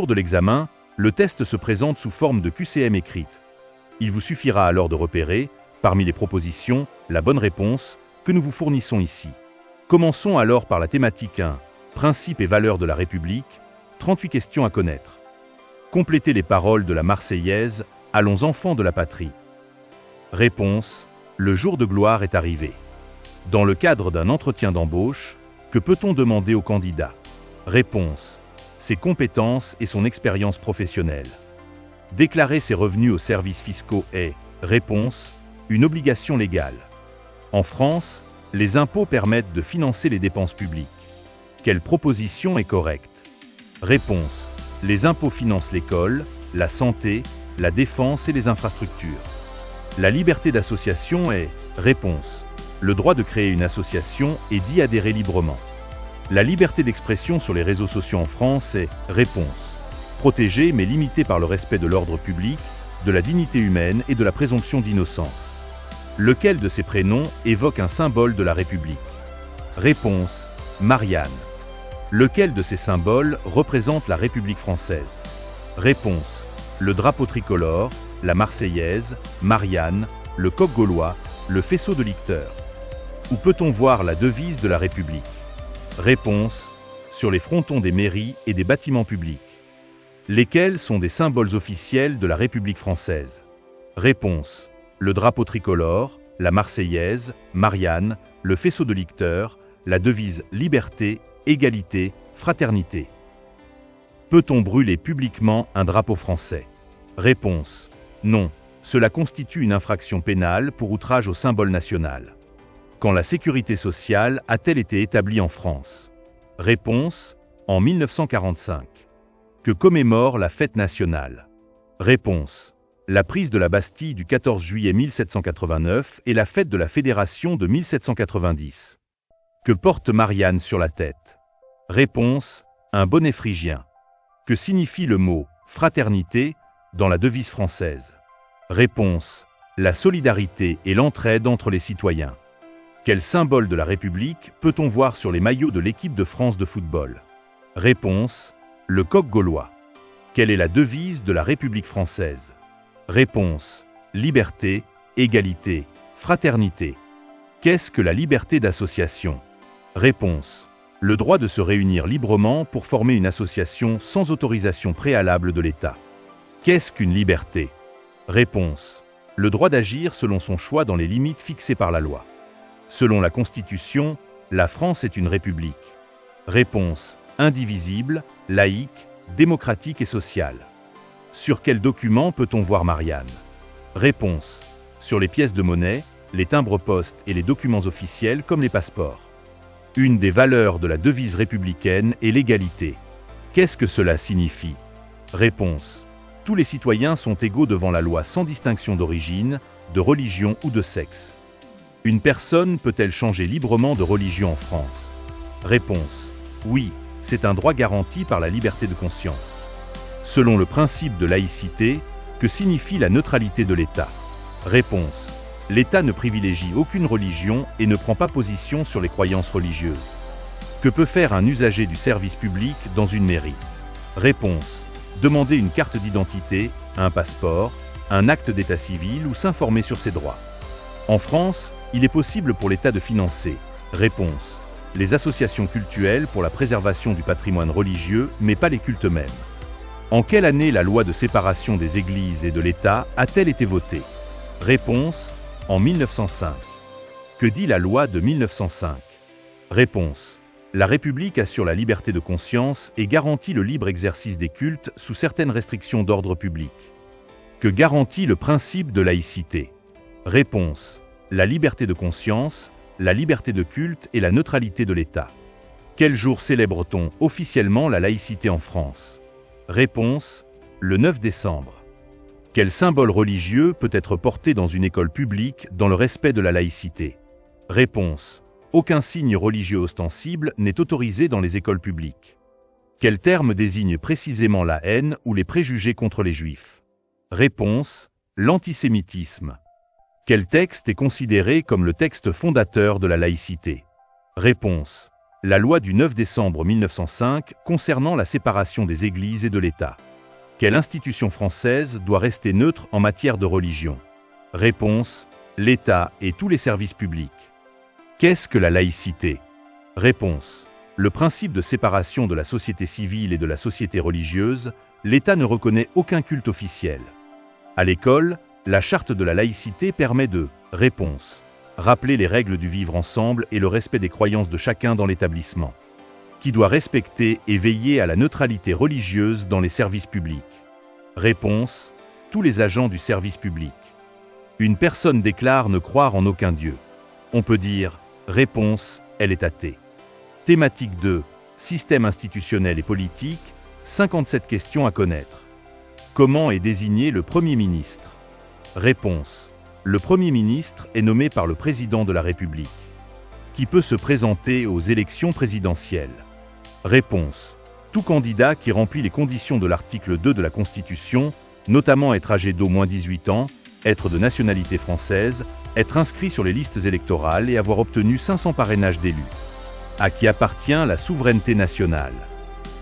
de l'examen, le test se présente sous forme de QCM écrite. Il vous suffira alors de repérer, parmi les propositions, la bonne réponse que nous vous fournissons ici. Commençons alors par la thématique 1, Principes et valeurs de la République, 38 questions à connaître. Complétez les paroles de la Marseillaise, Allons enfants de la patrie. Réponse, le jour de gloire est arrivé. Dans le cadre d'un entretien d'embauche, que peut-on demander au candidat? Réponse, ses compétences et son expérience professionnelle. Déclarer ses revenus aux services fiscaux est, réponse, une obligation légale. En France, les impôts permettent de financer les dépenses publiques. Quelle proposition est correcte? Réponse, les impôts financent l'école, la santé, la défense et les infrastructures. La liberté d'association est, réponse, le droit de créer une association et d'y adhérer librement. La liberté d'expression sur les réseaux sociaux en France est, réponse, protégée mais limitée par le respect de l'ordre public, de la dignité humaine et de la présomption d'innocence. Lequel de ces prénoms évoque un symbole de la République? Réponse, Marianne. Lequel de ces symboles représente la République française? Réponse, le drapeau tricolore, la Marseillaise, Marianne, le coq gaulois, le faisceau de licteurs. Où peut-on voir la devise de la République? Réponse, sur les frontons des mairies et des bâtiments publics. Lesquels sont des symboles officiels de la République française? Réponse, le drapeau tricolore, la Marseillaise, Marianne, le faisceau de licteurs, la devise Liberté, Égalité, Fraternité. Peut-on brûler publiquement un drapeau français? Réponse, non, cela constitue une infraction pénale pour outrage au symbole national. Quand la sécurité sociale a-t-elle été établie en France? Réponse, en 1945. Que commémore la fête nationale? Réponse, la prise de la Bastille du 14 juillet 1789 et la fête de la Fédération de 1790. Que porte Marianne sur la tête? Réponse, un bonnet phrygien. Que signifie le mot « fraternité » dans la devise française? Réponse, la solidarité et l'entraide entre les citoyens. Quel symbole de la République peut-on voir sur les maillots de l'équipe de France de football? Réponse, le coq gaulois. Quelle est la devise de la République française? Réponse, liberté, égalité, fraternité. Qu'est-ce que la liberté d'association? Réponse, le droit de se réunir librement pour former une association sans autorisation préalable de l'État. Qu'est-ce qu'une liberté? Réponse, le droit d'agir selon son choix dans les limites fixées par la loi. Selon la Constitution, la France est une république. Réponse, indivisible, laïque, démocratique et sociale. Sur quel document peut-on voir Marianne? Réponse, sur les pièces de monnaie, les timbres-poste et les documents officiels comme les passeports. Une des valeurs de la devise républicaine est l'égalité. Qu'est-ce que cela signifie? Réponse, tous les citoyens sont égaux devant la loi sans distinction d'origine, de religion ou de sexe. Une personne peut-elle changer librement de religion en France? Réponse, oui, c'est un droit garanti par la liberté de conscience. Selon le principe de laïcité, que signifie la neutralité de l'État? Réponse, l'État ne privilégie aucune religion et ne prend pas position sur les croyances religieuses. Que peut faire un usager du service public dans une mairie? Réponse, demander une carte d'identité, un passeport, un acte d'état civil ou s'informer sur ses droits. En France, il est possible pour l'État de financer, réponse, les associations cultuelles pour la préservation du patrimoine religieux, mais pas les cultes eux-mêmes. En quelle année la loi de séparation des Églises et de l'État a-t-elle été votée? Réponse, en 1905. Que dit la loi de 1905? Réponse, la République assure la liberté de conscience et garantit le libre exercice des cultes sous certaines restrictions d'ordre public. Que garantit le principe de laïcité? Réponse, la liberté de conscience, la liberté de culte et la neutralité de l'État. Quel jour célèbre-t-on officiellement la laïcité en France? Réponse, le 9 décembre. Quel symbole religieux peut être porté dans une école publique dans le respect de la laïcité? Réponse, aucun signe religieux ostensible n'est autorisé dans les écoles publiques. Quel terme désigne précisément la haine ou les préjugés contre les Juifs? Réponse, l'antisémitisme. Quel texte est considéré comme le texte fondateur de la laïcité? Réponse, La loi du 9 décembre 1905 concernant la séparation des églises et de l'État. Quelle institution française doit rester neutre en matière de religion? Réponse: l'État et tous les services publics. Qu'est-ce que la laïcité? Réponse: le principe de séparation de la société civile et de la société religieuse. L'État ne reconnaît aucun culte officiel. À l'école, la charte de la laïcité permet de réponse: rappeler les règles du vivre ensemble et le respect des croyances de chacun dans l'établissement. Qui doit respecter et veiller à la neutralité religieuse dans les services publics? Réponse: tous les agents du service public. Une personne déclare ne croire en aucun Dieu. On peut dire: réponse: elle est athée. Thématique 2: système institutionnel et politique. 57 questions à connaître. Comment est désigné le Premier ministre? Réponse: le Premier ministre est nommé par le Président de la République. Qui peut se présenter aux élections présidentielles? Réponse: tout candidat qui remplit les conditions de l'article 2 de la Constitution, notamment être âgé d'au moins 18 ans, être de nationalité française, être inscrit sur les listes électorales et avoir obtenu 500 parrainages d'élus. À qui appartient la souveraineté nationale?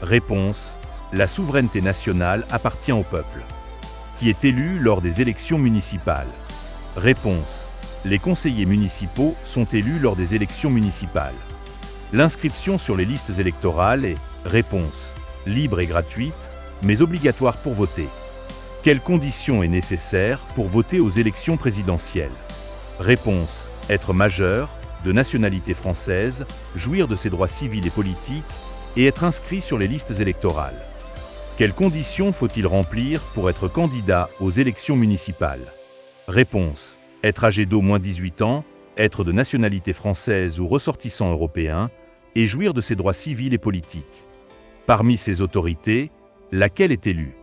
Réponse: la souveraineté nationale appartient au peuple. Qui est élu lors des élections municipales? Réponse: les conseillers municipaux sont élus lors des élections municipales. L'inscription sur les listes électorales est, réponse, libre et gratuite, mais obligatoire pour voter. Quelle condition est nécessaire pour voter aux élections présidentielles? Réponse: être majeur, de nationalité française, jouir de ses droits civils et politiques, et être inscrit sur les listes électorales. Quelles conditions faut-il remplir pour être candidat aux élections municipales? Réponse: être âgé d'au moins 18 ans, être de nationalité française ou ressortissant européen, et jouir de ses droits civils et politiques. Parmi ces autorités, laquelle est élue?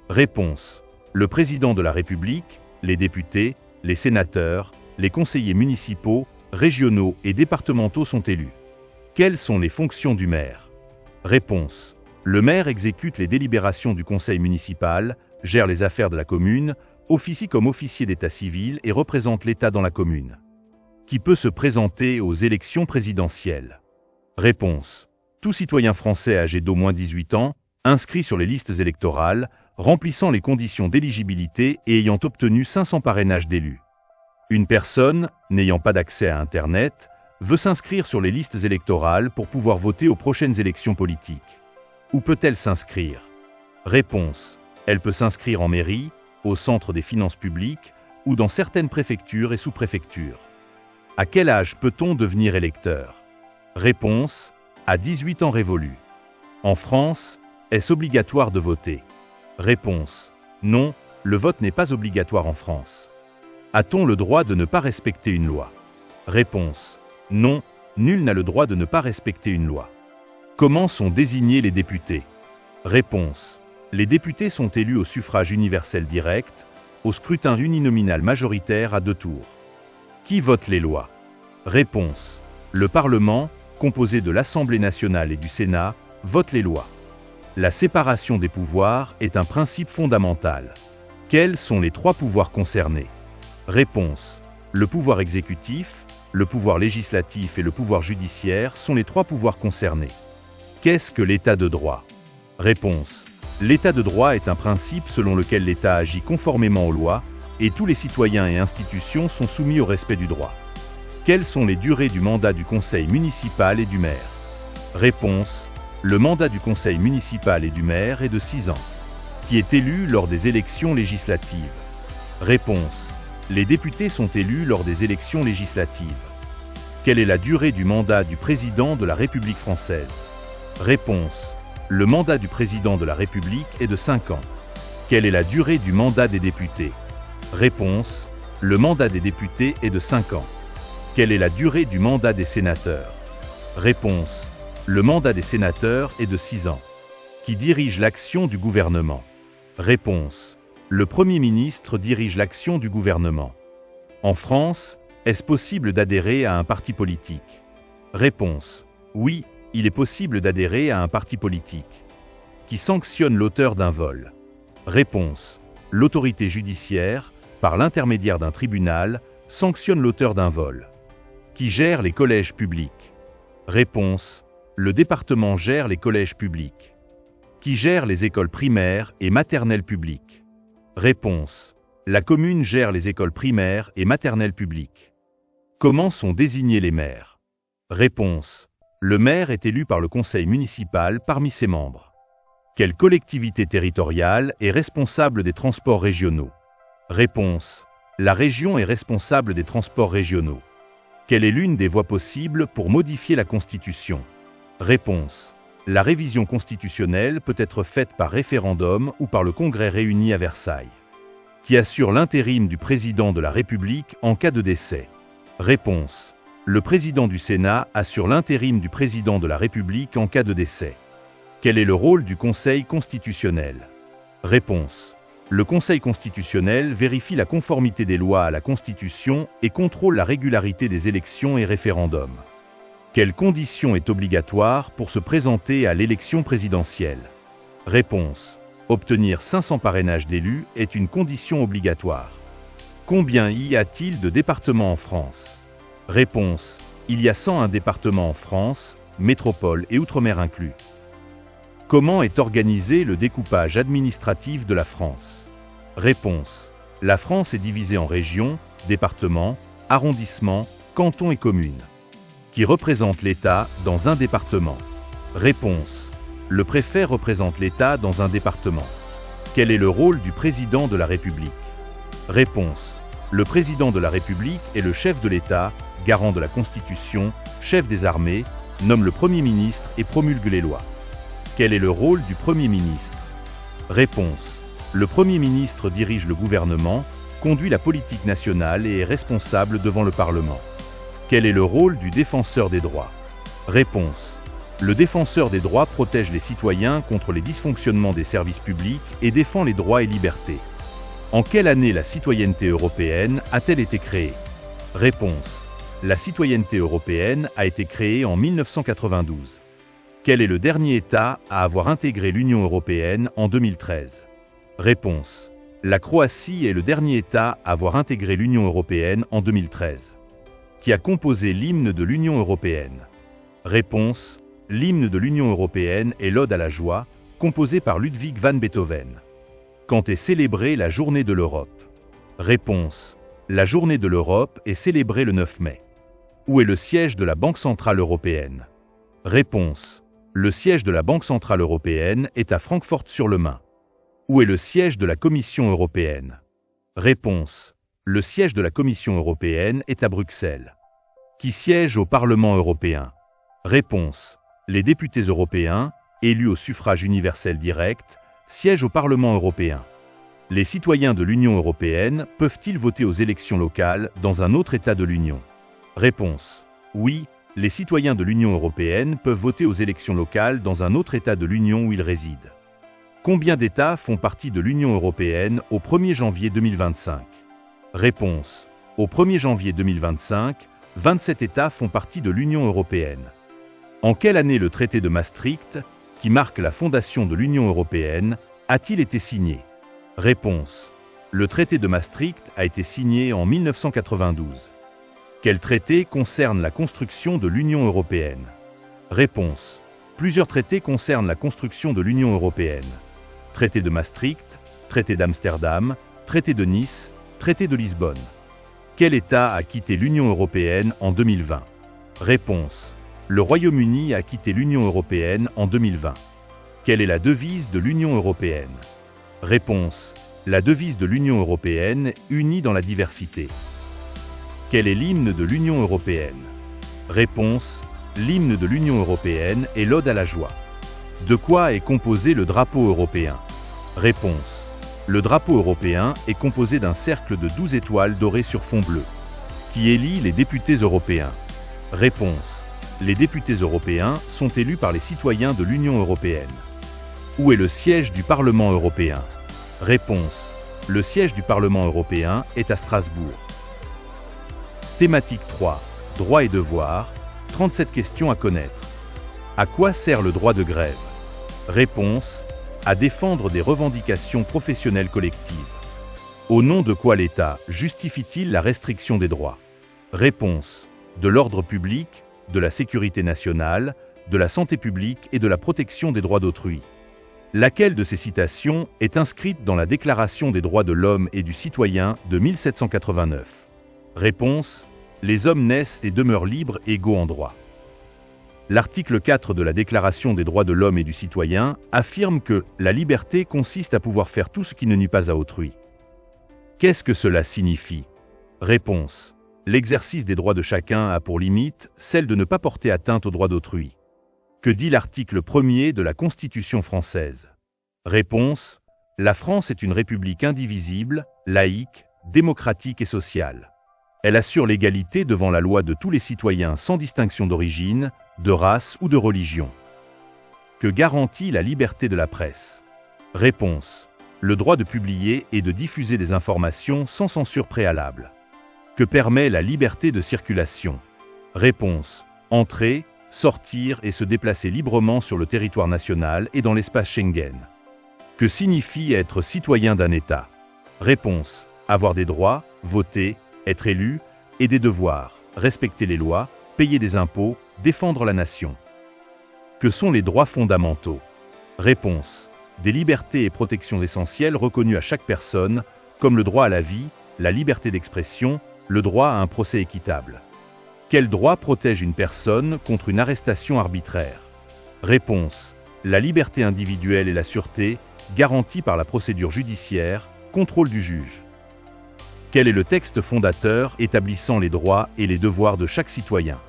Réponse: le Président de la République, les députés, les sénateurs, les conseillers municipaux, régionaux et départementaux sont élus. Quelles sont les fonctions du maire? Réponse: le maire exécute les délibérations du conseil municipal, gère les affaires de la commune, officie comme officier d'état civil et représente l'État dans la commune. Qui peut se présenter aux élections présidentielles? Réponse: tout citoyen français âgé d'au moins 18 ans, inscrit sur les listes électorales, remplissant les conditions d'éligibilité et ayant obtenu 500 parrainages d'élus. Une personne, n'ayant pas d'accès à Internet, veut s'inscrire sur les listes électorales pour pouvoir voter aux prochaines élections politiques. Où peut-elle s'inscrire? Réponse: elle peut s'inscrire en mairie, au centre des finances publiques ou dans certaines préfectures et sous-préfectures. À quel âge peut-on devenir électeur? Réponse: à 18 ans révolus. En France, est-ce obligatoire de voter? Réponse: non, le vote n'est pas obligatoire en France. A-t-on le droit de ne pas respecter une loi? Réponse: non, nul n'a le droit de ne pas respecter une loi. Comment sont désignés les députés? Réponse: les députés sont élus au suffrage universel direct, au scrutin uninominal majoritaire à 2 tours. Qui vote les lois? Réponse: le Parlement, composé de l'Assemblée nationale et du Sénat, vote les lois. La séparation des pouvoirs est un principe fondamental. Quels sont les 3 pouvoirs concernés? Réponse: le pouvoir exécutif, le pouvoir législatif et le pouvoir judiciaire sont les 3 pouvoirs concernés. Qu'est-ce que l'état de droit? Réponse: l'état de droit est un principe selon lequel l'État agit conformément aux lois et tous les citoyens et institutions sont soumis au respect du droit. Quelles sont les durées du mandat du conseil municipal et du maire? Réponse: le mandat du conseil municipal et du maire est de 6 ans. Qui est élu lors des élections législatives? Réponse: les députés sont élus lors des élections législatives. Quelle est la durée du mandat du président de la République française? Réponse: le mandat du président de la République est de 5 ans. Quelle est la durée du mandat des députés? Réponse: le mandat des députés est de 5 ans. Quelle est la durée du mandat des sénateurs? Réponse: le mandat des sénateurs est de 6 ans. Qui dirige l'action du gouvernement? Réponse: le Premier ministre dirige l'action du gouvernement. En France, est-ce possible d'adhérer à un parti politique? Réponse: oui, il est possible d'adhérer à un parti politique. Qui sanctionne l'auteur d'un vol? Réponse: l'autorité judiciaire, par l'intermédiaire d'un tribunal, sanctionne l'auteur d'un vol. Qui gère les collèges publics? Réponse: Le département gère les collèges publics. Qui gère les écoles primaires et maternelles publiques? Réponse. La commune gère les écoles primaires et maternelles publiques. Comment sont désignés les maires? Réponse. Le maire est élu par le conseil municipal parmi ses membres. Quelle collectivité territoriale est responsable des transports régionaux? Réponse. La région est responsable des transports régionaux. Quelle est l'une des voies possibles pour modifier la Constitution? Réponse. La révision constitutionnelle peut être faite par référendum ou par le Congrès réuni à Versailles. Qui assure l'intérim du président de la République en cas de décès? Réponse. Le président du Sénat assure l'intérim du président de la République en cas de décès. Quel est le rôle du Conseil constitutionnel? Réponse. Le Conseil constitutionnel vérifie la conformité des lois à la Constitution et contrôle la régularité des élections et référendums. Quelle condition est obligatoire pour se présenter à l'élection présidentielle? Réponse. Obtenir 500 parrainages d'élus est une condition obligatoire. Combien y a-t-il de départements en France? Réponse. Il y a 101 départements en France, métropole et outre-mer inclus. Comment est organisé le découpage administratif de la France? Réponse. La France est divisée en régions, départements, arrondissements, cantons et communes. Qui représente l'État dans un département? Réponse. Le préfet représente l'État dans un département. Quel est le rôle du président de la République? Réponse. Le président de la République est le chef de l'État, garant de la Constitution, chef des armées, nomme le Premier ministre et promulgue les lois. Quel est le rôle du Premier ministre? Réponse. Le Premier ministre dirige le gouvernement, conduit la politique nationale et est responsable devant le Parlement. Quel est le rôle du défenseur des droits? Réponse. Le défenseur des droits protège les citoyens contre les dysfonctionnements des services publics et défend les droits et libertés. En quelle année la citoyenneté européenne a-t-elle été créée? Réponse. La citoyenneté européenne a été créée en 1992. Quel est le dernier État à avoir intégré l'Union européenne en 2013? Réponse. La Croatie est le dernier État à avoir intégré l'Union européenne en 2013. Qui a composé l'hymne de l'Union européenne? Réponse. L'hymne de l'Union européenne est l'Ode à la joie, composé par Ludwig van Beethoven. Quand est célébrée la Journée de l'Europe? Réponse. La Journée de l'Europe est célébrée le 9 mai. Où est le siège de la Banque centrale européenne? Réponse. Le siège de la Banque centrale européenne est à Francfort-sur-le-Main. Où est le siège de la Commission européenne? Réponse. Le siège de la Commission européenne est à Bruxelles. Qui siège au Parlement européen? Réponse. Les députés européens, élus au suffrage universel direct, siègent au Parlement européen. Les citoyens de l'Union européenne peuvent-ils voter aux élections locales dans un autre État de l'Union? Réponse. Oui, les citoyens de l'Union européenne peuvent voter aux élections locales dans un autre État de l'Union où ils résident. Combien d'États font partie de l'Union européenne au 1er janvier 2025? Réponse. Au 1er janvier 2025, 27 États font partie de l'Union européenne. En quelle année le traité de Maastricht, qui marque la fondation de l'Union européenne, a-t-il été signé? Réponse. Le traité de Maastricht a été signé en 1992. Quel traité concerne la construction de l'Union européenne? Réponse. Plusieurs traités concernent la construction de l'Union européenne. Traité de Maastricht, traité d'Amsterdam, traité de Nice, traité de Lisbonne. Quel État a quitté l'Union européenne en 2020? Réponse. Le Royaume-Uni a quitté l'Union européenne en 2020. Quelle est la devise de l'Union européenne? Réponse. La devise de l'Union européenne, unie dans la diversité. Quel est l'hymne de l'Union européenne? Réponse. L'hymne de l'Union européenne est l'Ode à la joie. De quoi est composé le drapeau européen? Réponse. Le drapeau européen est composé d'un cercle de 12 étoiles dorées sur fond bleu. Qui élit les députés européens? Réponse. Les députés européens sont élus par les citoyens de l'Union européenne. Où est le siège du Parlement européen? Réponse. Le siège du Parlement européen est à Strasbourg. Thématique 3. Droits et devoirs. 37 questions à connaître. À quoi sert le droit de grève? Réponse. À défendre des revendications professionnelles collectives. Au nom de quoi l'État justifie-t-il la restriction des droits? Réponse. De l'ordre public, de la sécurité nationale, de la santé publique et de la protection des droits d'autrui. Laquelle de ces citations est inscrite dans la Déclaration des droits de l'homme et du citoyen de 1789? Réponse: les hommes naissent et demeurent libres et égaux en droit. L'article 4 de la Déclaration des droits de l'homme et du citoyen affirme que la liberté consiste à pouvoir faire tout ce qui ne nuit pas à autrui. Qu'est-ce que cela signifie? Réponse: l'exercice des droits de chacun a pour limite celle de ne pas porter atteinte aux droits d'autrui. Que dit l'article 1er de la Constitution française? Réponse: la France est une république indivisible, laïque, démocratique et sociale. Elle assure l'égalité devant la loi de tous les citoyens sans distinction d'origine, de race ou de religion. Que garantit la liberté de la presse? Réponse: le droit de publier et de diffuser des informations sans censure préalable. Que permet la liberté de circulation? Réponse: entrer, sortir et se déplacer librement sur le territoire national et dans l'espace Schengen. Que signifie être citoyen d'un État? Réponse: avoir des droits, voter, être élu, et des devoirs, respecter les lois, payer des impôts, défendre la nation. Que sont les droits fondamentaux? Réponse: des libertés et protections essentielles reconnues à chaque personne, comme le droit à la vie, la liberté d'expression, le droit à un procès équitable. Quel droit protège une personne contre une arrestation arbitraire? Réponse: la liberté individuelle et la sûreté, garantie par la procédure judiciaire, contrôle du juge. Quel est le texte fondateur établissant les droits et les devoirs de chaque citoyen?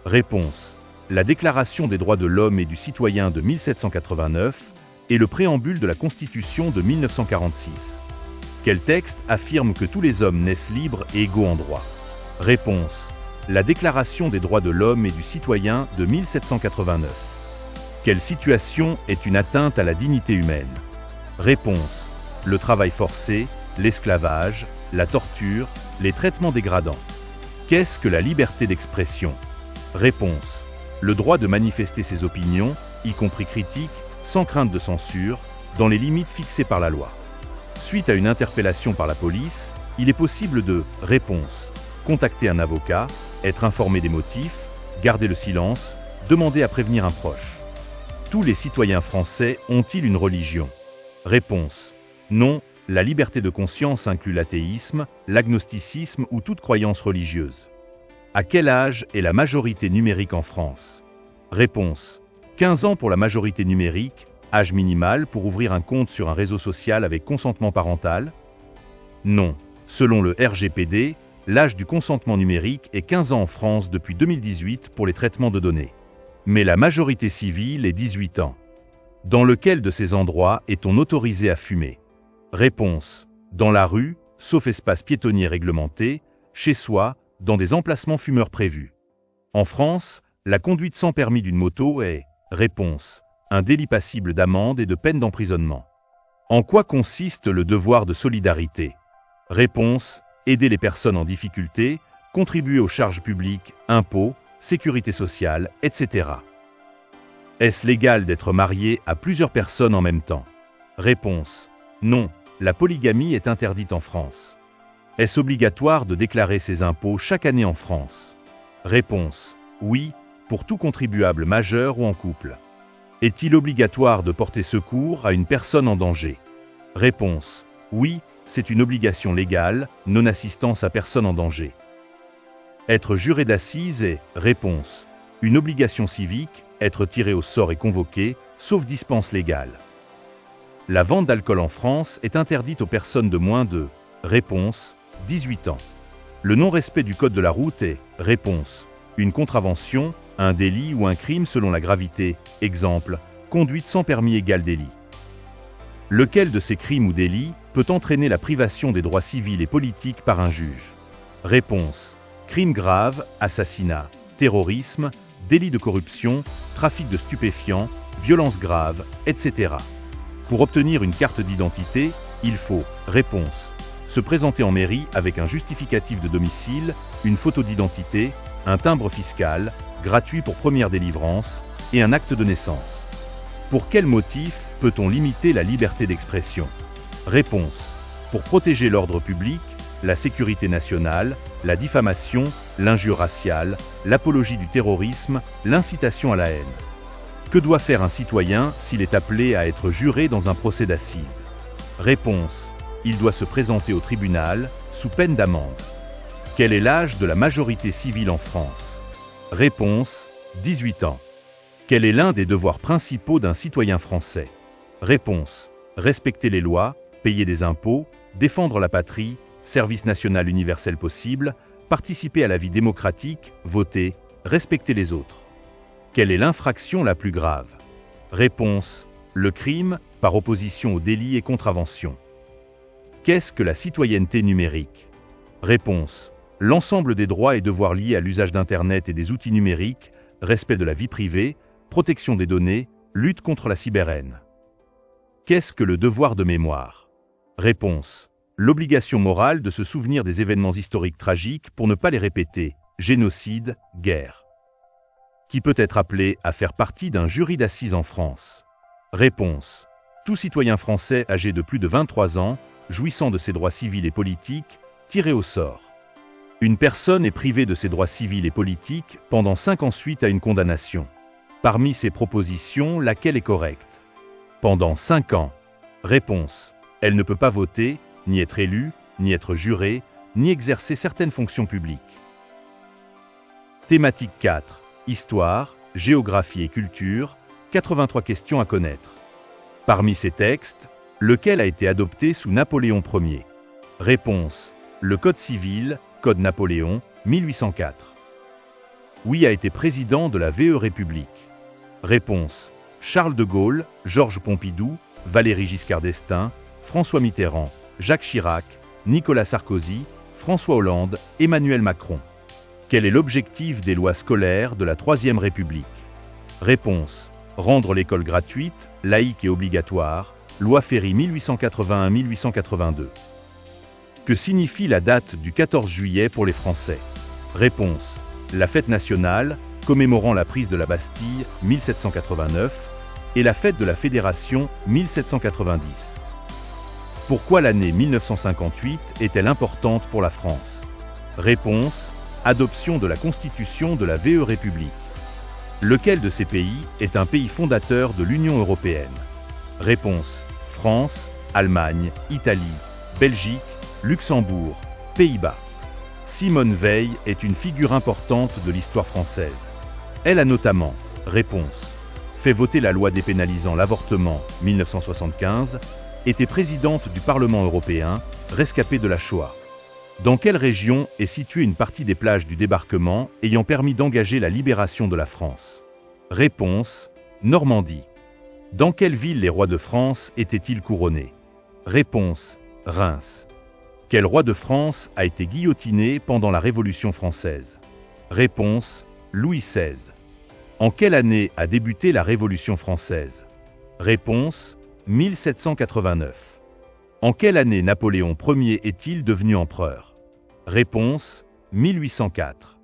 Réponse: la Déclaration des droits de l'homme et du citoyen de 1789 et le préambule de la Constitution de 1946. Quel texte affirme que tous les hommes naissent libres et égaux en droit? Réponse: la Déclaration des droits de l'homme et du citoyen de 1789. Quelle situation est une atteinte à la dignité humaine? Réponse: le travail forcé, l'esclavage, la torture, les traitements dégradants. Qu'est-ce que la liberté d'expression? Réponse: le droit de manifester ses opinions, y compris critiques, sans crainte de censure, dans les limites fixées par la loi. Suite à une interpellation par la police, il est possible de réponse: contacter un avocat, être informé des motifs, garder le silence, demander à prévenir un proche. Tous les citoyens français ont-ils une religion? Réponse: non, la liberté de conscience inclut l'athéisme, l'agnosticisme ou toute croyance religieuse. À quel âge est la majorité numérique en France? Réponse: 15 ans pour la majorité numérique, âge minimal pour ouvrir un compte sur un réseau social avec consentement parental? Non. Selon le RGPD, l'âge du consentement numérique est 15 ans en France depuis 2018 pour les traitements de données. Mais la majorité civile est 18 ans. Dans lequel de ces endroits est-on autorisé à fumer? Réponse: dans la rue, sauf espace piétonnier réglementé, chez soi, dans des emplacements fumeurs prévus. En France, la conduite sans permis d'une moto est, réponse, un délit passible d'amende et de peine d'emprisonnement. En quoi consiste le devoir de solidarité? Réponse: aider les personnes en difficulté, contribuer aux charges publiques, impôts, sécurité sociale, etc. Est-ce légal d'être marié à plusieurs personnes en même temps? Réponse: non, la polygamie est interdite en France. Est-ce obligatoire de déclarer ses impôts chaque année en France? Réponse: oui, pour tout contribuable majeur ou en couple. Est-il obligatoire de porter secours à une personne en danger? Réponse: oui, c'est une obligation légale, non-assistance à personne en danger. Être juré d'assises est, réponse, une obligation civique, être tiré au sort et convoqué, sauf dispense légale. La vente d'alcool en France est interdite aux personnes de moins de, réponse, 18 ans. Le non-respect du code de la route est, réponse, une contravention, un délit ou un crime selon la gravité, exemple, conduite sans permis égale délit. Lequel de ces crimes ou délits peut entraîner la privation des droits civils et politiques par un juge? Réponse: crime grave, assassinat, terrorisme, délit de corruption, trafic de stupéfiants, violence grave, etc. Pour obtenir une carte d'identité, il faut, réponse, se présenter en mairie avec un justificatif de domicile, une photo d'identité, un timbre fiscal, gratuit pour première délivrance, et un acte de naissance. Pour quel motif peut-on limiter la liberté d'expression? Réponse: pour protéger l'ordre public, la sécurité nationale, la diffamation, l'injure raciale, l'apologie du terrorisme, l'incitation à la haine. Que doit faire un citoyen s'il est appelé à être juré dans un procès d'assises? Réponse. Il doit se présenter au tribunal, sous peine d'amende. Quel est l'âge de la majorité civile en France? Réponse. 18 ans. Quel est l'un des devoirs principaux d'un citoyen français? Réponse. Respecter les lois, payer des impôts, défendre la patrie, service national universel possible, participer à la vie démocratique, voter, respecter les autres. Quelle est l'infraction la plus grave? Réponse. Le crime, par opposition au délit et contravention. Qu'est-ce que la citoyenneté numérique? Réponse. L'ensemble des droits et devoirs liés à l'usage d'Internet et des outils numériques, respect de la vie privée, protection des données, lutte contre la cyberhaine. Qu'est-ce que le devoir de mémoire? Réponse. L'obligation morale de se souvenir des événements historiques tragiques pour ne pas les répéter, génocide, guerre. Qui peut être appelé à faire partie d'un jury d'assises en France? Réponse. Tout citoyen français âgé de plus de 23 ans, jouissant de ses droits civils et politiques, tiré au sort. Une personne est privée de ses droits civils et politiques pendant 5 ans suite à une condamnation. Parmi ces propositions, laquelle est correcte? Pendant 5 ans. Réponse. Elle ne peut pas voter, ni être élue, ni être jurée, ni exercer certaines fonctions publiques. Thématique 4. Histoire, géographie et culture, 83 questions à connaître. Parmi ces textes, lequel a été adopté sous Napoléon Ier? Réponse. Le Code civil, Code Napoléon, 1804. Oui a été président de la VE République. Réponse. Charles de Gaulle, Georges Pompidou, Valéry Giscard d'Estaing, François Mitterrand, Jacques Chirac, Nicolas Sarkozy, François Hollande, Emmanuel Macron. Quel est l'objectif des lois scolaires de la Troisième République? Réponse. Rendre l'école gratuite, laïque et obligatoire, loi Ferry 1881-1882. Que signifie la date du 14 juillet pour les Français? Réponse. La fête nationale, commémorant la prise de la Bastille, 1789, et la fête de la Fédération, 1790. Pourquoi l'année 1958 est-elle importante pour la France? Réponse. Adoption de la Constitution de la VE République. Lequel de ces pays est un pays fondateur de l'Union européenne? Réponse. France, Allemagne, Italie, Belgique, Luxembourg, Pays-Bas. Simone Veil est une figure importante de l'histoire française. Elle a notamment, réponse, fait voter la loi dépénalisant l'avortement, 1975, était présidente du Parlement européen, rescapée de la Shoah. Dans quelle région est située une partie des plages du débarquement ayant permis d'engager la libération de la France? Réponse, Normandie. Dans quelle ville les rois de France étaient-ils couronnés? Réponse, Reims. Quel roi de France a été guillotiné pendant la Révolution française? Réponse, Louis XVI. En quelle année a débuté la Révolution française? Réponse, 1789. En quelle année Napoléon Ier est-il devenu empereur? Réponse, 1804.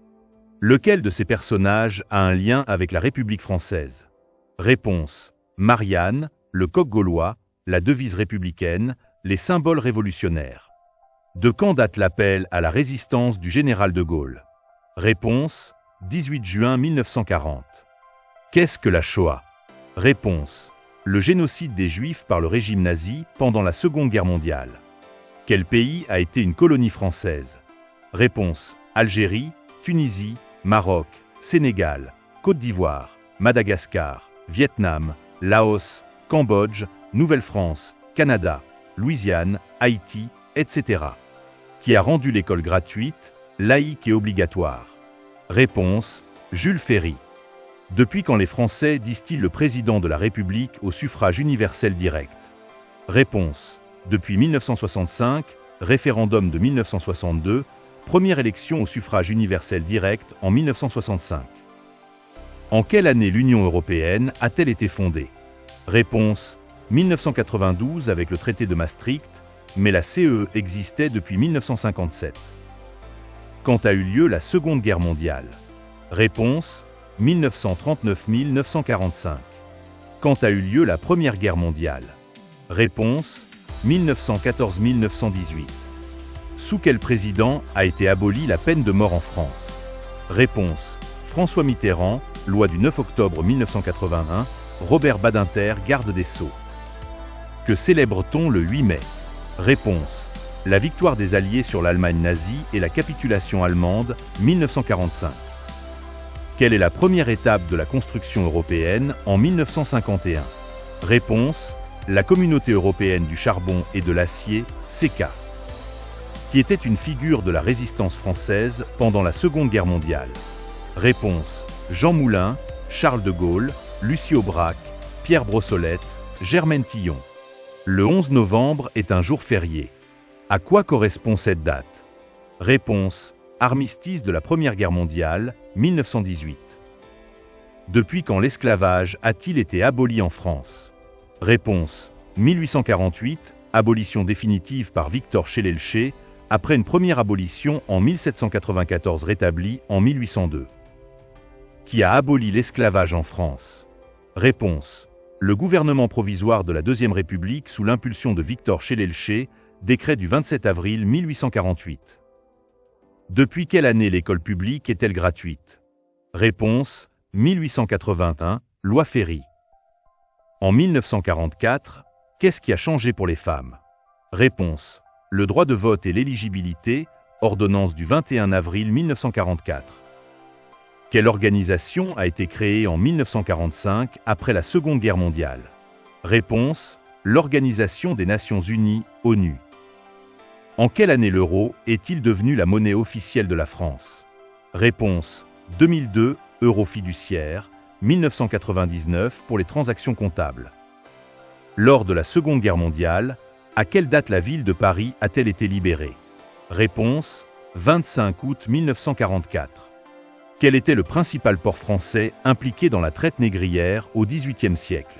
Lequel de ces personnages a un lien avec la République française? Réponse, Marianne, le coq gaulois, la devise républicaine, les symboles révolutionnaires. De quand date l'appel à la résistance du général de Gaulle? Réponse, 18 juin 1940. Qu'est-ce que la Shoah? Réponse, le génocide des Juifs par le régime nazi pendant la Seconde Guerre mondiale. Quel pays a été une colonie française? Réponse, Algérie, Tunisie, Maroc, Sénégal, Côte d'Ivoire, Madagascar, Vietnam, Laos, Cambodge, Nouvelle-France, Canada, Louisiane, Haïti, etc. Qui a rendu l'école gratuite, laïque et obligatoire? Réponse, Jules Ferry. Depuis quand les Français disent-ils le président de la République au suffrage universel direct? Réponse, depuis 1965, référendum de 1962, première élection au suffrage universel direct en 1965. En quelle année l'Union européenne a-t-elle été fondée? Réponse, 1992 avec le traité de Maastricht, mais la CE existait depuis 1957. Quand a eu lieu la Seconde Guerre mondiale? Réponse, 1939-1945. Quand a eu lieu la Première Guerre mondiale? Réponse, 1914-1918. Sous quel président a été abolie la peine de mort en France? Réponse, François Mitterrand, loi du 9 octobre 1981, Robert Badinter, garde des Sceaux. Que célèbre-t-on le 8 mai? Réponse: la victoire des Alliés sur l'Allemagne nazie et la capitulation allemande, 1945. Quelle est la première étape de la construction européenne en 1951? Réponse: la Communauté européenne du charbon et de l'acier, CECA. Qui était une figure de la résistance française pendant la Seconde Guerre mondiale? Réponse: Jean Moulin, Charles de Gaulle, Lucie Aubrac, Pierre Brossolette, Germaine Tillon. Le 11 novembre est un jour férié. À quoi correspond cette date? Réponse: armistice de la Première Guerre mondiale, 1918. Depuis quand l'esclavage a-t-il été aboli en France? Réponse: 1848, abolition définitive par Victor Schellelcher, après une première abolition en 1794 rétablie en 1802. Qui a aboli l'esclavage en France? Réponse: le gouvernement provisoire de la Deuxième République sous l'impulsion de Victor Schellelcher, décret du 27 avril 1848. Depuis quelle année l'école publique est-elle gratuite? Réponse: 1881, loi Ferry. En 1944, qu'est-ce qui a changé pour les femmes? Réponse: le droit de vote et l'éligibilité, ordonnance du 21 avril 1944. Quelle organisation a été créée en 1945 après la Seconde Guerre mondiale? Réponse: l'Organisation des Nations Unies, ONU. En quelle année l'euro est-il devenu la monnaie officielle de la France? Réponse: 2002, euro fiduciaire, 1999 pour les transactions comptables. Lors de la Seconde Guerre mondiale, à quelle date la ville de Paris a-t-elle été libérée? Réponse: 25 août 1944. Quel était le principal port français impliqué dans la traite négrière au XVIIIe siècle?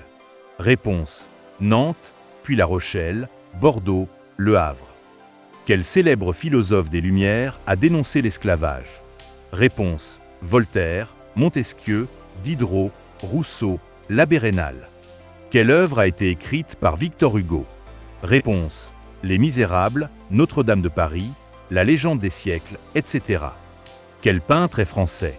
Réponse: Nantes, puis La Rochelle, Bordeaux, Le Havre. Quel célèbre philosophe des Lumières a dénoncé l'esclavage? Réponse: Voltaire, Montesquieu, Diderot, Rousseau, L'Abbé Raynal. Quelle œuvre a été écrite par Victor Hugo? Réponse: Les Misérables, Notre-Dame de Paris, La Légende des siècles, etc. Quel peintre est français?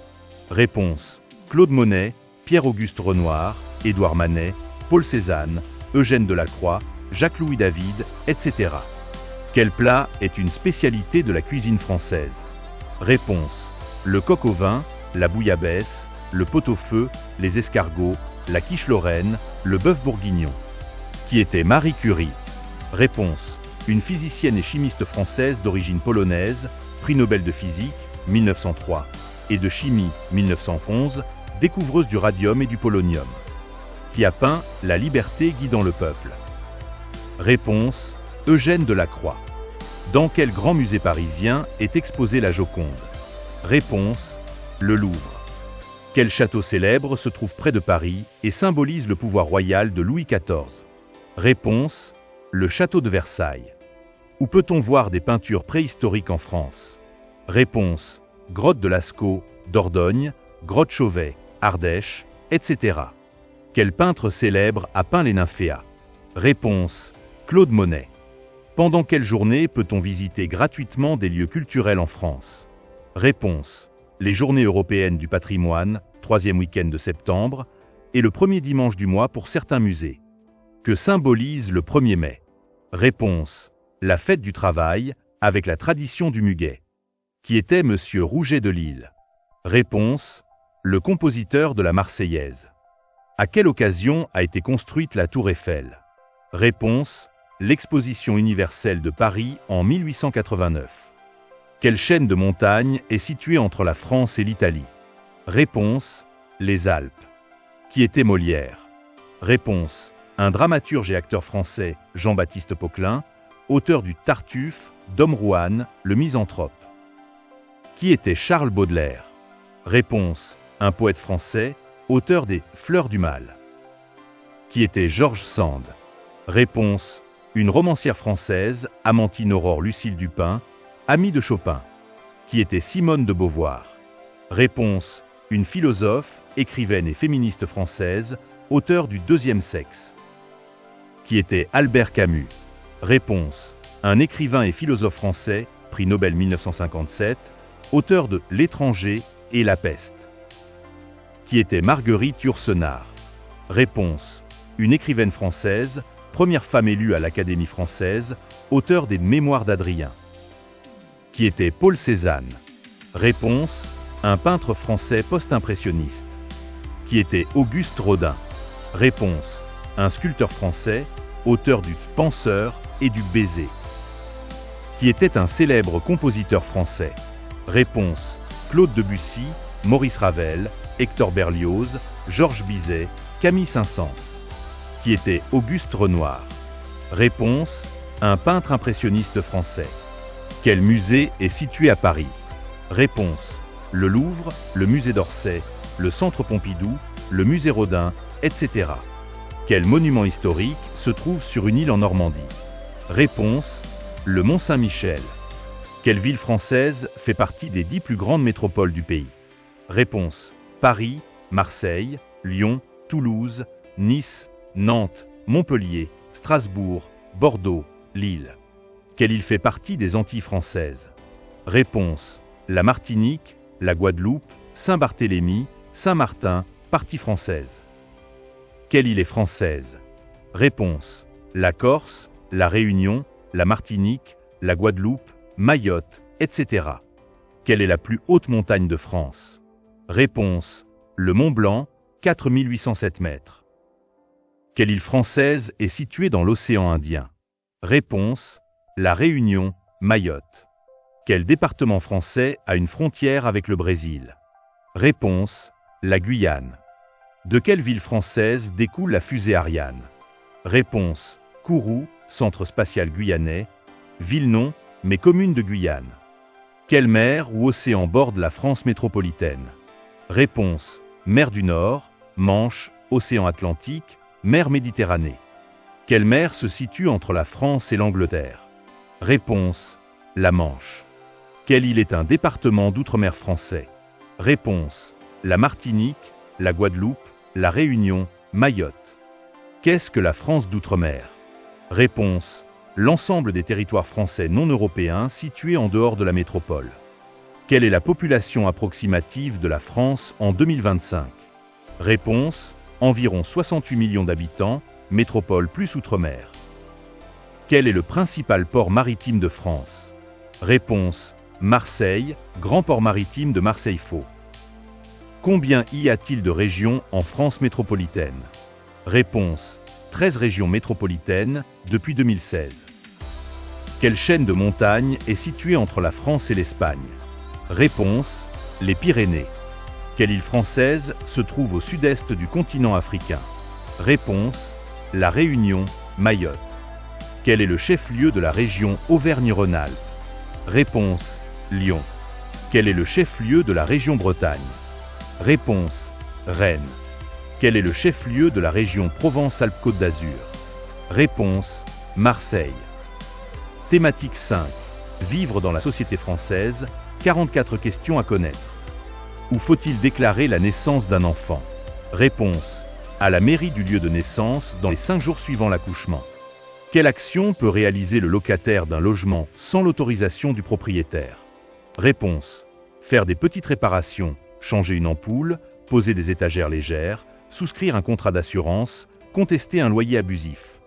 Réponse: Claude Monet, Pierre-Auguste Renoir, Édouard Manet, Paul Cézanne, Eugène Delacroix, Jacques-Louis David, etc. Quel plat est une spécialité de la cuisine française? Réponse: le coq au vin, la bouillabaisse, le pot-au-feu, les escargots, la quiche lorraine, le bœuf bourguignon. Qui était Marie Curie? Réponse: une physicienne et chimiste française d'origine polonaise, prix Nobel de physique, 1903, et de chimie, 1911, découvreuse du radium et du polonium. Qui a peint La liberté guidant le peuple? Réponse: Eugène Delacroix. Dans quel grand musée parisien est exposée la Joconde? Réponse: le Louvre. Quel château célèbre se trouve près de Paris et symbolise le pouvoir royal de Louis XIV? Réponse: le château de Versailles. Où peut-on voir des peintures préhistoriques en France? Réponse: grotte de Lascaux, Dordogne, grotte Chauvet, Ardèche, etc. Quel peintre célèbre a peint les nymphéas? Réponse: Claude Monet. Pendant quelle journée peut-on visiter gratuitement des lieux culturels en France? Réponse: les Journées européennes du patrimoine, 3e week-end de septembre, et le premier dimanche du mois pour certains musées. Que symbolise le 1er mai? Réponse: la fête du travail, avec la tradition du muguet. Qui était Monsieur Rouget de Lille? Réponse: le compositeur de la Marseillaise. À quelle occasion a été construite la Tour Eiffel? Réponse: l'Exposition universelle de Paris en 1889. Quelle chaîne de montagnes est située entre la France et l'Italie? Réponse: les Alpes. Qui était Molière? Réponse: un dramaturge et acteur français, Jean-Baptiste Poquelin, auteur du Tartuffe, Dom Juan, le Misanthrope. Qui était Charles Baudelaire? Réponse: un poète français, auteur des Fleurs du Mal. Qui était George Sand? Réponse: une romancière française, Amantine Aurore Lucille Dupin, amie de Chopin. Qui était Simone de Beauvoir? Réponse: une philosophe, écrivaine et féministe française, auteure du Deuxième sexe. Qui était Albert Camus? Réponse: un écrivain et philosophe français, prix Nobel 1957, auteur de L'étranger et La peste. Qui était Marguerite Yourcenar? Réponse. Une écrivaine française, première femme élue à l'Académie française, auteure des Mémoires d'Adrien. Qui était Paul Cézanne? Réponse. Un peintre français post-impressionniste. Qui était Auguste Rodin? Réponse. Un sculpteur français, auteur du Penseur et du Baiser. Qui était un célèbre compositeur français? Réponse. Claude Debussy, Maurice Ravel, Hector Berlioz, Georges Bizet, Camille Saint-Saëns. Qui était Auguste Renoir? Réponse. Un peintre impressionniste français. Quel musée est situé à Paris? Réponse. Le Louvre, le musée d'Orsay, le Centre Pompidou, le musée Rodin, etc. Quel monument historique se trouve sur une île en Normandie? Réponse. Le Mont Saint-Michel. Quelle ville française fait partie des 10 plus grandes métropoles du pays? Réponse. Paris, Marseille, Lyon, Toulouse, Nice, Nantes, Montpellier, Strasbourg, Bordeaux, Lille. Quelle île fait partie des Antilles françaises? Réponse. La Martinique, la Guadeloupe, Saint-Barthélemy, Saint-Martin, partie française. Quelle île est française? Réponse. La Corse, la Réunion, la Martinique, la Guadeloupe, Mayotte, etc. Quelle est la plus haute montagne de France? Réponse. Le Mont Blanc, 4807 mètres. Quelle île française est située dans l'océan Indien? Réponse. La Réunion, Mayotte. Quel département français a une frontière avec le Brésil? Réponse. La Guyane. De quelle ville française découle la fusée Ariane? Réponse. Kourou, centre spatial guyanais. Ville non, mais commune de Guyane. Quelle mer ou océan borde la France métropolitaine? Réponse. Mer du Nord, Manche, océan Atlantique, mer Méditerranée. Quelle mer se situe entre la France et l'Angleterre? Réponse. La Manche. Quelle île est un département d'outre-mer français? Réponse. La Martinique, la Guadeloupe, la Réunion, Mayotte. Qu'est-ce que la France d'outre-mer? Réponse. L'ensemble des territoires français non européens situés en dehors de la métropole. Quelle est la population approximative de la France en 2025? Réponse. Environ 68 millions d'habitants, métropole plus outre-mer. Quel est le principal port maritime de France? Réponse. Marseille, grand port maritime de Marseille-Faux. Combien y a-t-il de régions en France métropolitaine? Réponse. 13 régions métropolitaines depuis 2016. Quelle chaîne de montagnes est située entre la France et l'Espagne? Réponse. Les Pyrénées. Quelle île française se trouve au sud-est du continent africain? Réponse. La Réunion, Mayotte. Quel est le chef-lieu de la région Auvergne-Rhône-Alpes? Réponse. Lyon. Quel est le chef-lieu de la région Bretagne? Réponse. Rennes. Quel est le chef-lieu de la région Provence-Alpes-Côte d'Azur? Réponse. Marseille. Thématique 5. Vivre dans la société française, 44 questions à connaître. Où faut-il déclarer la naissance d'un enfant? Réponse. À la mairie du lieu de naissance dans les 5 jours suivant l'accouchement. Quelle action peut réaliser le locataire d'un logement sans l'autorisation du propriétaire? Réponse. Faire des petites réparations, changer une ampoule, poser des étagères légères, souscrire un contrat d'assurance, contester un loyer abusif.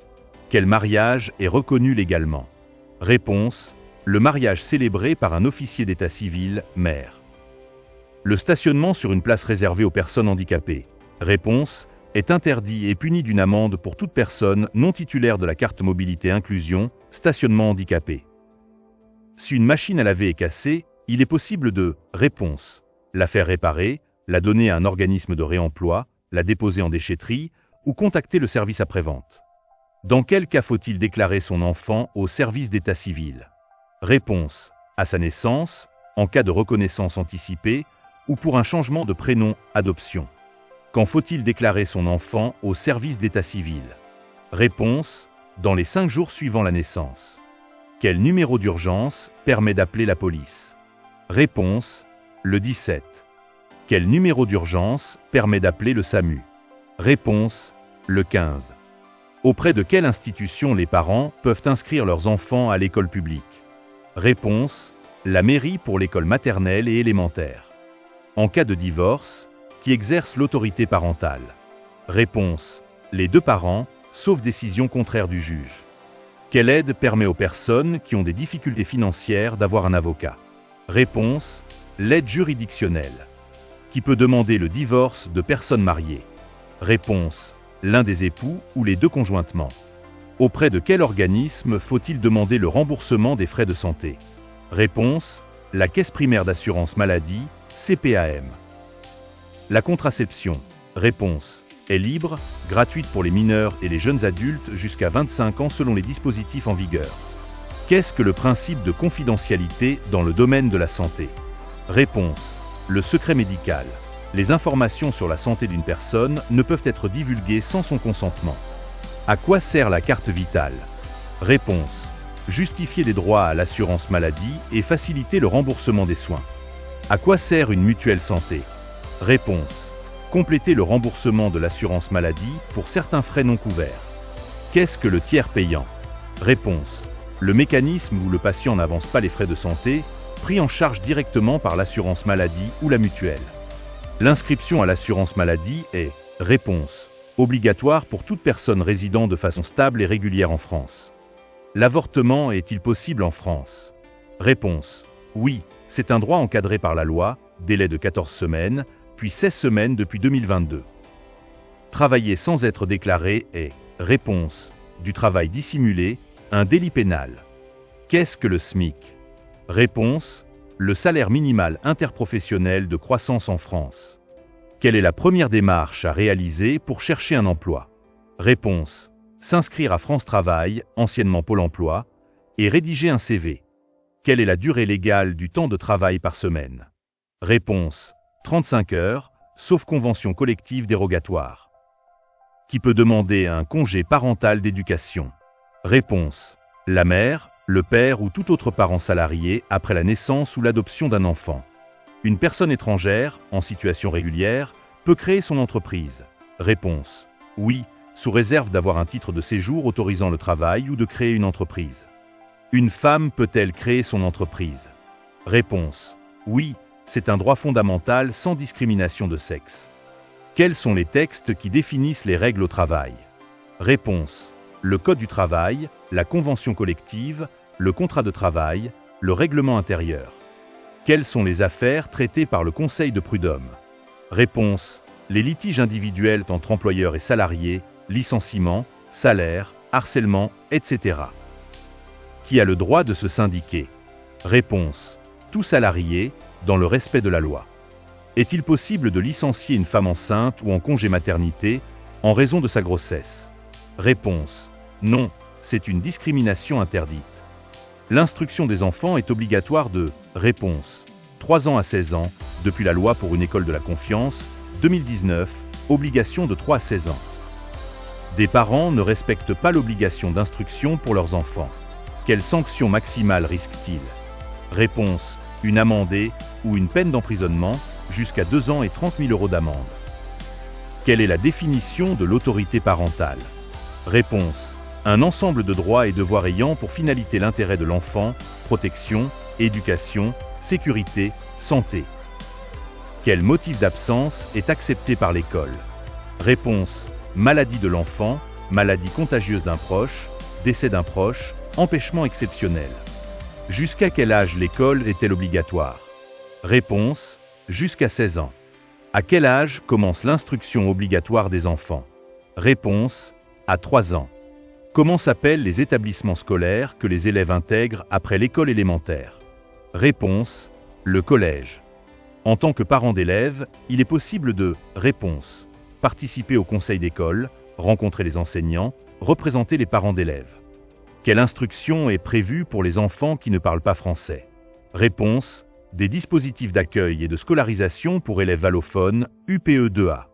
Quel mariage est reconnu légalement? Réponse. Le mariage célébré par un officier d'état civil, maire. Le stationnement sur une place réservée aux personnes handicapées. Réponse. Est interdit et puni d'une amende pour toute personne non titulaire de la carte mobilité inclusion, stationnement handicapé. Si une machine à laver est cassée, il est possible de réponse. La faire réparer, la donner à un organisme de réemploi, la déposer en déchetterie ou contacter le service après-vente. Dans quel cas faut-il déclarer son enfant au service d'état civil? Réponse. À sa naissance, en cas de reconnaissance anticipée ou pour un changement de prénom, adoption. Quand faut-il déclarer son enfant au service d'état civil? Réponse. Dans les 5 jours suivant la naissance. Quel numéro d'urgence permet d'appeler la police? Réponse. Le 17. Quel numéro d'urgence permet d'appeler le SAMU? Réponse. Le 15. Auprès de quelle institution les parents peuvent inscrire leurs enfants à l'école publique? Réponse. La mairie pour l'école maternelle et élémentaire. En cas de divorce, Qui exerce l'autorité parentale? Réponse: les deux parents, sauf décision contraire du juge. Quelle aide permet aux personnes qui ont des difficultés financières d'avoir un avocat? Réponse: l'aide juridictionnelle. Qui peut demander le divorce de personnes mariées? Réponse: l'un des époux ou les deux conjointement. Auprès de quel organisme faut-il demander le remboursement des frais de santé? Réponse: la Caisse primaire d'assurance maladie, CPAM. La contraception? Réponse: est libre, gratuite pour les mineurs et les jeunes adultes jusqu'à 25 ans selon les dispositifs en vigueur. Qu'est-ce que le principe de confidentialité dans le domaine de la santé? Réponse: le secret médical. Les informations sur la santé d'une personne ne peuvent être divulguées sans son consentement. À quoi sert la carte vitale? Réponse: justifier des droits à l'assurance maladie et faciliter le remboursement des soins. À quoi sert une mutuelle santé? Réponse: compléter le remboursement de l'assurance maladie pour certains frais non couverts. Qu'est-ce que le tiers payant? Réponse: le mécanisme où le patient n'avance pas les frais de santé, pris en charge directement par l'assurance maladie ou la mutuelle. L'inscription à l'assurance maladie est, réponse, obligatoire pour toute personne résidant de façon stable et régulière en France. L'avortement est-il possible en France? Réponse: oui, c'est un droit encadré par la loi, délai de 14 semaines, puis 16 semaines depuis 2022. Travailler sans être déclaré est, réponse, du travail dissimulé, un délit pénal. Qu'est-ce que le SMIC? Réponse: le salaire minimal interprofessionnel de croissance en France. Quelle est la première démarche à réaliser pour chercher un emploi? Réponse: s'inscrire à France Travail, anciennement Pôle emploi, et rédiger un CV. Quelle est la durée légale du temps de travail par semaine? Réponse: 35 heures, sauf convention collective dérogatoire. Qui peut demander un congé parental d'éducation? Réponse: la mère, le père ou tout autre parent salarié après la naissance ou l'adoption d'un enfant. Une personne étrangère, en situation régulière, peut créer son entreprise. Réponse: oui, sous réserve d'avoir un titre de séjour autorisant le travail ou de créer une entreprise. Une femme peut-elle créer son entreprise? Réponse: oui, c'est un droit fondamental sans discrimination de sexe. Quels sont les textes qui définissent les règles au travail? Réponse: le Code du travail, la convention collective, le contrat de travail, le règlement intérieur. Quelles sont les affaires traitées par le Conseil de prud'homme? Réponse: les litiges individuels entre employeurs et salariés, licenciement, salaire, harcèlement, etc. Qui a le droit de se syndiquer? Réponse: tout salarié, dans le respect de la loi. Est-il possible de licencier une femme enceinte ou en congé maternité en raison de sa grossesse? Réponse: non, c'est une discrimination interdite. L'instruction des enfants est obligatoire de, réponse, 3 ans à 16 ans, depuis la loi pour une école de la confiance, 2019, obligation de 3 à 16 ans. Des parents ne respectent pas l'obligation d'instruction pour leurs enfants. Quelle sanction maximale risquent-ils? Réponse: une amende ou une peine d'emprisonnement, jusqu'à 2 ans et 30 000 € d'amende. Quelle est la définition de l'autorité parentale? Réponse: un ensemble de droits et devoirs ayant pour finalité l'intérêt de l'enfant, protection, éducation, sécurité, santé. Quel motif d'absence est accepté par l'école? Réponse: maladie de l'enfant, maladie contagieuse d'un proche, décès d'un proche, empêchement exceptionnel. Jusqu'à quel âge l'école est-elle obligatoire? Réponse: jusqu'à 16 ans. À quel âge commence l'instruction obligatoire des enfants? Réponse: à 3 ans. Comment s'appellent les établissements scolaires que les élèves intègrent après l'école élémentaire? Réponse: le collège. En tant que parent d'élève, il est possible de, réponse, participer au conseil d'école, rencontrer les enseignants, représenter les parents d'élèves. Quelle instruction est prévue pour les enfants qui ne parlent pas français? Réponse: des dispositifs d'accueil et de scolarisation pour élèves allophones, UPE 2A.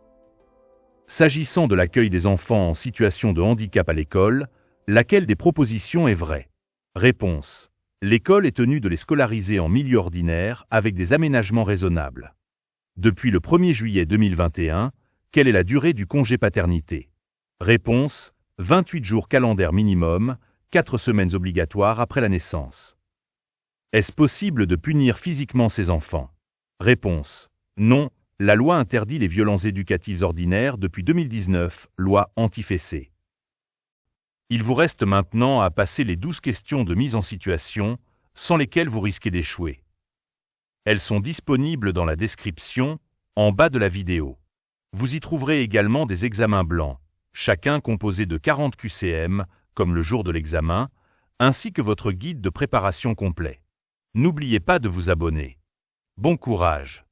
S'agissant de l'accueil des enfants en situation de handicap à l'école, laquelle des propositions est vraie? Réponse: l'école est tenue de les scolariser en milieu ordinaire avec des aménagements raisonnables. Depuis le 1er juillet 2021, quelle est la durée du congé paternité? Réponse: 28 jours calendaires minimum, 4 semaines obligatoires après la naissance. Est-ce possible de punir physiquement ces enfants? Réponse: non, La loi interdit les violences éducatives ordinaires depuis 2019, loi anti-fessée. Il vous reste maintenant à passer les 12 questions de mise en situation, sans lesquelles vous risquez d'échouer. Elles sont disponibles dans la description, en bas de la vidéo. Vous y trouverez également des examens blancs, chacun composé de 40 QCM, comme le jour de l'examen, ainsi que votre guide de préparation complet. N'oubliez pas de vous abonner. Bon courage!